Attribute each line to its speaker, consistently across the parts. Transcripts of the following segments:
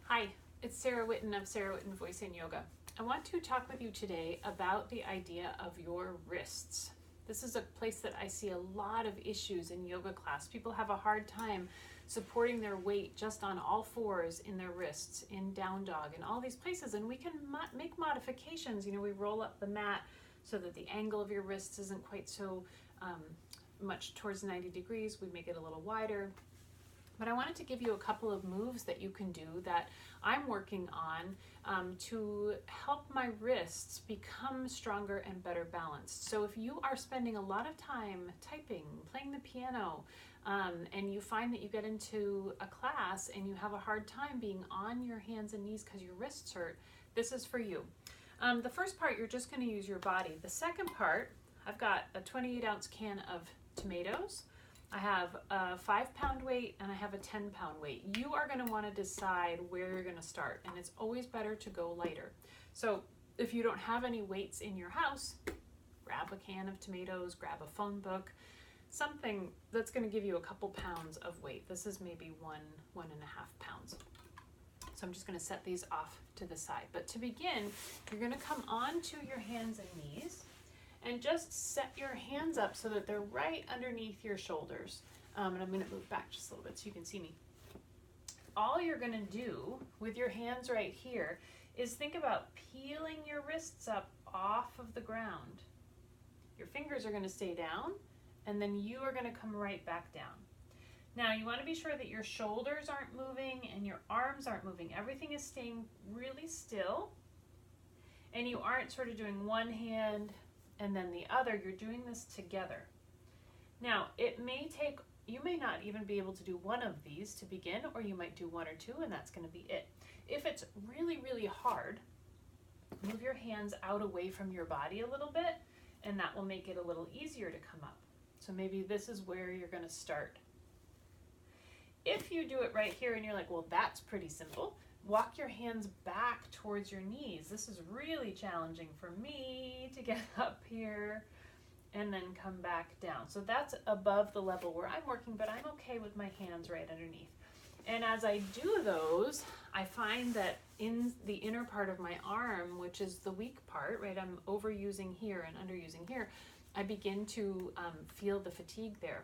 Speaker 1: Hi, it's Sarah Whitten of Sarah Whitten Voice and Yoga. I want to talk with you today about the idea of your wrists. This is a place that I see a lot of issues in yoga class. People have a hard time supporting their weight just on all fours in their wrists, in down dog, and all these places. And we can make modifications. We roll up the mat so that the angle of your wrists isn't quite so much towards 90 degrees. We make it a little wider. But I wanted to give you a couple of moves that you can do that I'm working on to help my wrists become stronger and better balanced. So if you are spending a lot of time typing, playing the piano, and you find that you get into a class and you have a hard time being on your hands and knees because your wrists hurt, this is for you. The first part, you're just going to use your body. The second part, I've got a 28-ounce can of tomatoes. I have a 5-pound weight and I have a 10-pound weight. You are going to want to decide where you're going to start, and it's always better to go lighter. So if you don't have any weights in your house, grab a can of tomatoes, grab a phone book, something that's going to give you a couple pounds of weight. This is maybe 1.5 pounds. So I'm just going to set these off to the side. But to begin, you're going to come onto your hands and knees and just set your hands up so that they're right underneath your shoulders. And I'm going to move back just a little bit so you can see me. All you're going to do with your hands right here is think about peeling your wrists up off of the ground. Your fingers are going to stay down, and then you are going to come right back down. Now you want to be sure that your shoulders aren't moving and your arms aren't moving. Everything is staying really still, and you aren't sort of doing one hand and then the other. You're doing this together. Now, you may not even be able to do one of these to begin, or you might do one or two, and that's going to be it. If it's really, really hard, move your hands out away from your body a little bit, and that will make it a little easier to come up. So maybe this is where you're going to start. If you do it right here and you're like, well, that's pretty simple, walk your hands back towards your knees. This is really challenging for me to get up here and then come back down. So that's above the level where I'm working, but I'm okay with my hands right underneath. And as I do those, I find that in the inner part of my arm, which is the weak part, right, I'm overusing here and underusing here, I begin to feel the fatigue there.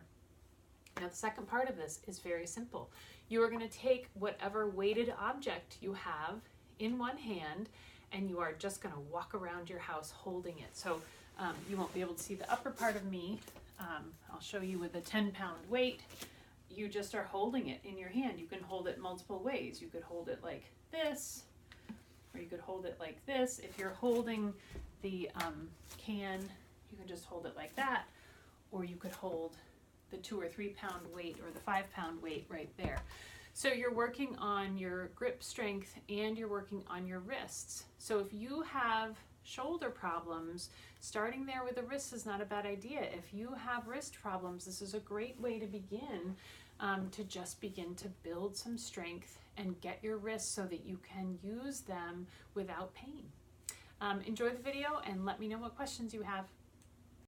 Speaker 1: Now, the second part of this is very simple. You are going to take whatever weighted object you have in one hand, and you are just going to walk around your house holding it. So you won't be able to see the upper part of me. I'll show you with a 10-pound weight. You just are holding it in your hand. You can hold it multiple ways. You could hold it like this, or you could hold it like this. If you're holding the can, you can just hold it like that, or you could hold the 2 or 3 pound weight or the 5-pound weight right there. So you're working on your grip strength and you're working on your wrists. So if you have shoulder problems, starting there with the wrists is not a bad idea. If you have wrist problems, this is a great way to begin, to just begin to build some strength and get your wrists so that you can use them without pain. Enjoy the video and let me know what questions you have.